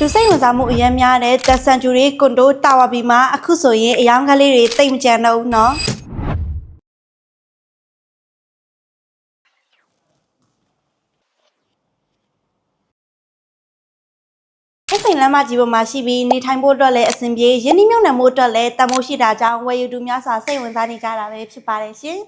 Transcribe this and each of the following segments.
လူစိတ်ဝင်စားမှုအများများတဲ့ The Century Condo Tower ပြီးမှအခုဆိုရင်အယောင်ကလေးတွေတိတ်မကြံတော့ဘူးနော်စိန်လမ်းမကြီးပေါ်မှာရှိပြီးနေထိုင်ဖို့အတွက်လည်းအဆင်ပြေရင်းနှီးမြှုပ်နှံမှုအတွက်လည်းတန်ဖိုးရှိတာကြောင့်ဝယ်ယူသူများစွာစိတ်ဝင်စားနေကြတာပဲဖြစ်ပါတယ်ရှင်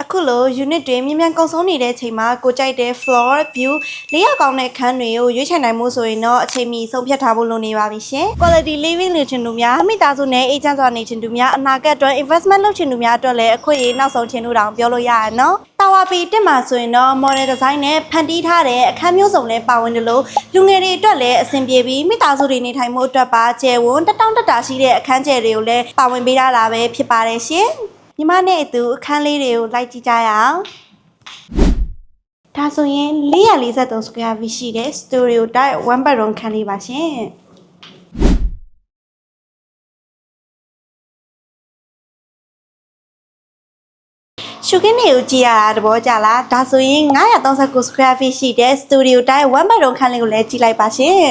အခုလို unit တွေမြင်မြန်ကုန်ဆုံးနေတဲ့အချိန်မှာကိုကြိုက်တဲ့ floor view လေးရောက်ကောင်းတဲ့ခန်းတွေကိုရွေးချယ်နိုင်မှုဆိုရင်တော့အချိန်မီဆုံးဖြတ်ထားဖို့လိုနေပါပြီရှင် quality living နေချင်သူများမိသားစုနဲ့အေးချမ်းစွာနေချင်သူများအနာဂတ်အတွက် investment လုပ်ချင်သူများအတွက်လည်းအခွင့်အရေးနောက်ဆုံးချင်လို့တောင်ပြောလို့ရရနော်တာဝါပီတက်မှာဆိုရင်တော့ model design နဲ့ဖန်တီးထားတဲ့အခန်းမျိုးစုံနဲ့ပါဝင်တယ်လို့လူငယ်တွေအတွက်လည်းအဆင်ပြေပြီးမိသားစုတွေနေထိုင်မှုအတွက်ပါကျယ်ဝန်းတက်တာရှိတဲ့အခန်းကျယ်တွေကိုလည်းပါဝင်ပေးထားတာပဲဖြစ်ပါတယ်ရှင်ညီမနဲ့အတူအခန်းလေးတွေကိုလိုက်ကြည့်ကြရအောင်ဒါဆိုရင်443 square feet ရှိတဲ့ studio type 1 bedroom ခန်းလေးပါရှင်ရှုခင်းတွေကိုကြည့်ရတာသဘောကျလားဒါဆိုရင်939 square feet ရှိတဲ့ studio type 1 bedroom ခန်းလေးကိုလည်းကြည့်လိုက်ပါရှင်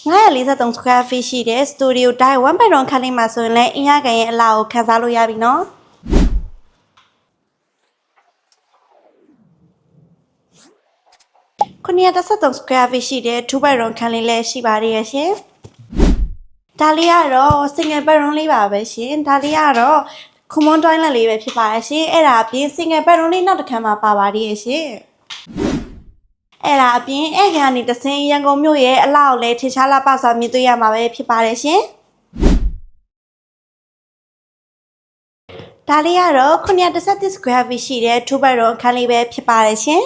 943 square feet ရှိတဲ့ studio type 1 bedroom ခန်းလေးမှာဆိုရင်လည်းအင်းရကန်ရဲ့အလားကိုခန်းစားလို့ရပြီနော်913 square feet ရှိတဲ့2 bedroom ခန်းလေးလည်းရှိပါသေးရဲ့ရှင်ဒါလေးကတော့ single bedroom လေးပါပဲရှင်ဒါလေးကတော့ common toilet လေးပဲဖြစ်ပါရဲ့ရှင်အဲ့ဒါအပြင် single bedroom လေးနောက်တစ်ခန်းမှာပါပါသေးရဲ့ရှင်အဲ့ဒါအပြင်အဲ့ကနေတဆင်းရန်ကုန်မြို့ရဲ့အလောက်လဲထင်ရှားလာပစွာမြင်တွေ့ရမှာပဲဖြစ်ပါတယ်ရှင်ဒါလေးကတော့913 square feet ရှိတဲ့2 bedroom အခန်းလေးပဲဖြစ်ပါတယ်ရှင်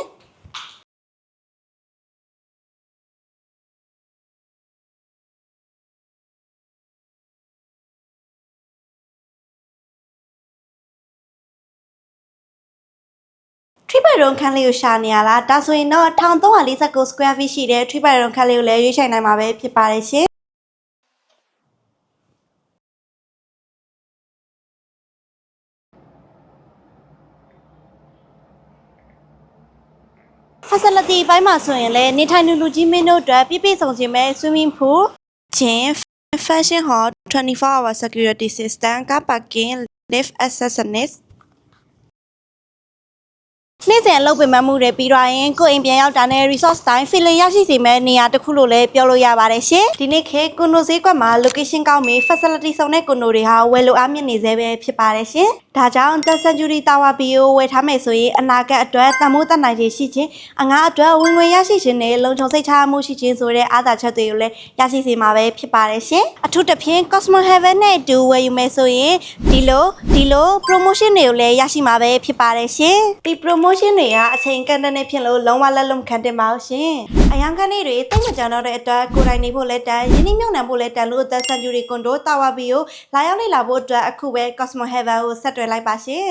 3 bedroom ခန်းလေးကိုရှာနေရလားဒါဆိုရင်တော့1349 square feet ရှိတဲ့3 bedroom ခန်းလေးကိုလည်းရွေးချယ်နိုင်မှာပဲဖြစ်ပါတယ်ရှင်facility ဘိုင်းမှာဆိုရင်လည်းနေထိုင်လူကြီးမင်းတို့အတွက်ပြည့်စုံခြင်းပဲ swimming pool ချင်း fashion hall 24-hour security system car parking lift access နေ့စဉ်အလုပ်ပင်ပန်းမှုတွေပြီးတော့ရင်ကိုယ်အိမ်ပြန်ရောက်တာနဲ့ resource တိုင်း feeling ရရှိစေမယ့်နေရာတစ်ခုလို့လည်းပြောလို့ရပါတယ်ရှင်ဒီနေ့ခေတ်ကွန်ဒိုဈေးကွက်မှာ location ကောင်းပြီး facility စုံတဲ့ကွန်ဒိုတွေဟာဝယ်လိုအားမြင့်နေသေးပဲဖြစ်ပါတယ်ရှင်ဒါကြောင့် The Century Tower B ကိုဝယ်ထားမယ်ဆိုရင်အနာဂတ်အတွက်တန်ဖိုးတက်နိုင်ခြင်းရှိခြင်းအငှားအတွက်ဝင်ငွေရရှိခြင်းနဲ့လုံခြုံစိတ်ချမှုရှိခြင်းဆိုတဲ့အားသာချက်တွေကိုလည်းရရှိစေမှာပဲဖြစ်ပါတယ်ရှင်အထူးသဖြင့် Cosmo Heaven နဲ့အတူဝယ်ယူမယ်ဆိုရင်ဒီလို promotion တွေကိုလည်းရရှိမှာပဲဖြစ်ပါတယ်ရှင်ဒီ promotion တွေကအချိန်ကန့်သတ်နေဖြစ်လို့လုံးဝလက်လွန်ခံတင်ပါအောင်ရှင်အယောင်ကန်လေးတွေတိတ်မကြံတော့တဲ့အတွက်ကိုယ်တိုင်နေဖို့လည်းတန်ရင်းနှီးမြှုပ်နှံဖို့လည်းတန်လို့ The Century Condo Tower B ကိုလာရောက်လေ့လာဖို့အတွက်အခုပဲ Cosmo Heaven ကိုဆက်သွယ်လိုက်ပါရှင်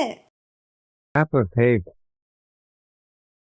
Apple Pay